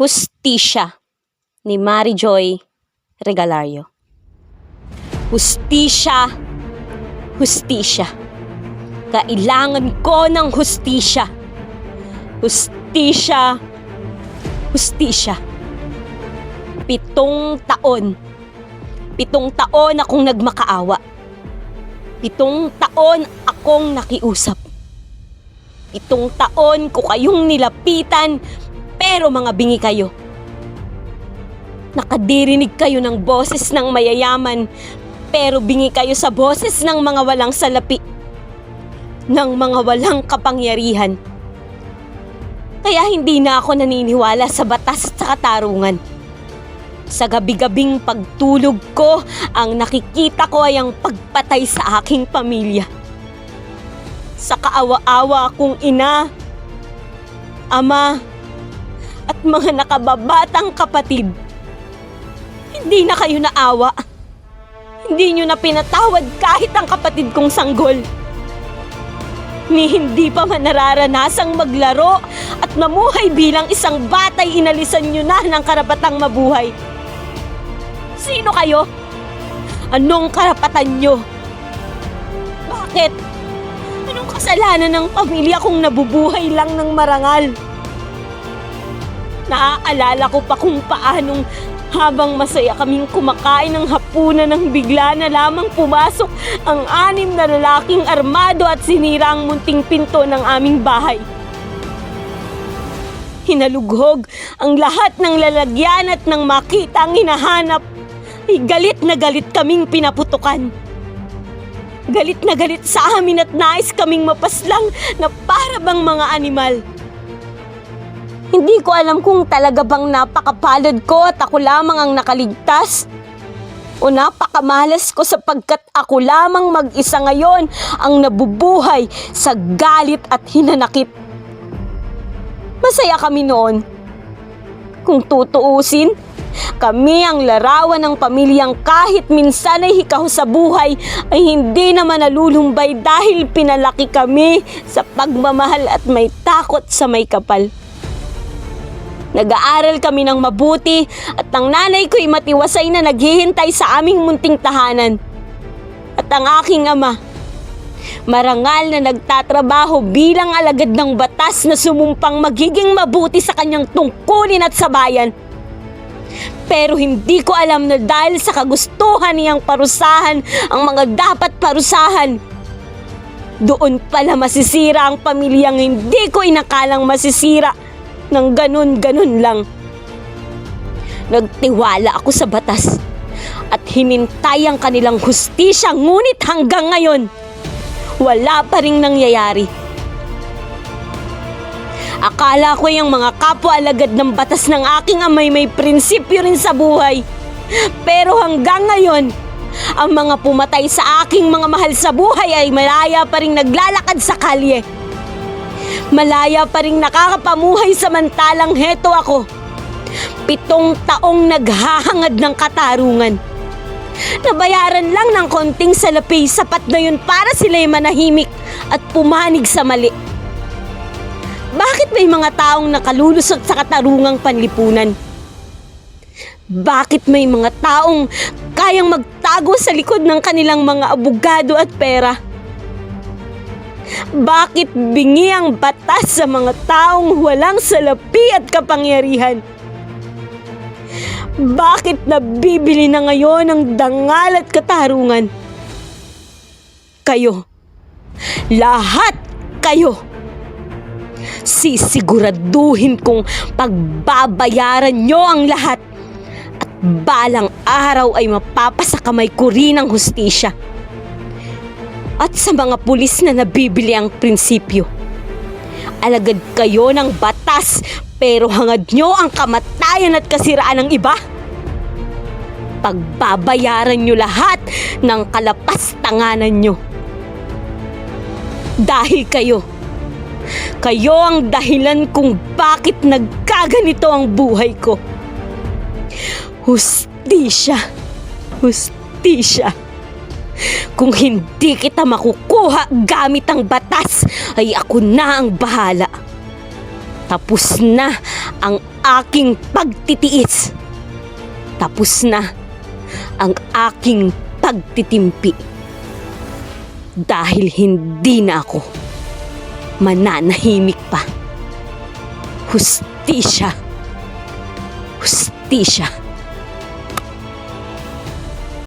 Hustisya ni Mary Joy Regalario. Hustisya, hustisya. Kailangan ko ng hustisya. Hustisya, hustisya. 7 taon. 7 taon akong nagmakaawa. 7 taon akong nakiusap. 7 taon ko kayong nilapitan, pero mga bingi kayo. Nakadirinig kayo ng boses ng mayayaman, pero bingi kayo sa boses ng mga walang salapi, ng mga walang kapangyarihan. Kaya hindi na ako naniniwala sa batas at sa katarungan. Sa gabi-gabing pagtulog ko, ang nakikita ko ay ang pagpatay sa aking pamilya. Sa kaawa-awa kong ina, ama, at mga nakababatang kapatid. Hindi na kayo naawa. Hindi nyo na pinatawad kahit ang kapatid kong sanggol. Ni hindi pa man nararanasang maglaro at mamuhay bilang isang batay, inalisan nyo na ng karapatang mabuhay. Sino kayo? Anong karapatan nyo? Bakit? Anong kasalanan ng pamilya kung nabubuhay lang ng marangal? Naaalala ko pa kung paanong habang masaya kaming kumakain ng hapunan nang bigla na lamang pumasok ang 6 na lalaking armado at sinira ang munting pinto ng aming bahay. Hinalughog ang lahat ng lalagyan at nang makita ang hinahanap, ay galit na galit kaming pinaputukan. Galit na galit sa amin at nais kaming mapaslang na para bang mga animal. Hindi ko alam kung talaga bang napakapalad ko at ako lamang ang nakaligtas, o napakamalas ko sapagkat ako lamang mag-isa ngayon ang nabubuhay sa galit at hinanakit. Masaya kami noon. Kung tutuusin, kami ang larawan ng pamilyang kahit minsan ay hikaw sa buhay ay hindi naman nalulumbay dahil pinalaki kami sa pagmamahal at may takot sa may kapal. Nag-aaral kami ng mabuti at ang nanay ko'y matiwasay na naghihintay sa aming munting tahanan. At ang aking ama, marangal na nagtatrabaho bilang alagad ng batas na sumumpang magiging mabuti sa kanyang tungkulin at sa bayan. Pero hindi ko alam na dahil sa kagustuhan niyang parusahan ang mga dapat parusahan, doon pala masisira ang pamilyang hindi ko inakalang masisira. Nang ganun-ganun lang. Nagtiwala ako sa batas at hinintay ang kanilang hustisya, ngunit hanggang ngayon, wala pa ring nangyayari. Akala ko yung mga kapwa-alagad ng batas ng aking amay may prinsipyo rin sa buhay. Pero hanggang ngayon, ang mga pumatay sa aking mga mahal sa buhay ay malaya pa ring naglalakad sa kalye. Malaya pa rin nakakapamuhay samantalang heto ako. 7 taong naghahangad ng katarungan. Nabayaran lang ng konting salapi, sapat na yun para sila'y manahimik at pumanig sa mali. Bakit may mga taong nakalulusot sa katarungang panlipunan? Bakit may mga taong kayang magtago sa likod ng kanilang mga abogado at pera? Bakit bingi ang batas sa mga taong walang salapi at kapangyarihan? Bakit nabibili na ngayon ang dangal at katarungan? Kayo, lahat kayo, sisiguraduhin kong pagbabayaran nyo ang lahat at balang araw ay mapapasakamay ko rin ang hustisya. At sa mga pulis na nabibili ang prinsipyo, alagad kayo ng batas pero hangad nyo ang kamatayan at kasiraan ng iba. Pagbabayaran nyo lahat ng kalapastanganan nyo. Dahil kayo ang dahilan kung bakit nagkaganito ang buhay ko. Hustisya, hustisya. Kung hindi kita makukuha gamit ang batas, ay ako na ang bahala. Tapos na ang aking pagtitiis. Tapos na ang aking pagtitimpi. Dahil hindi na ako mananahimik pa. Hustisya. Hustisya.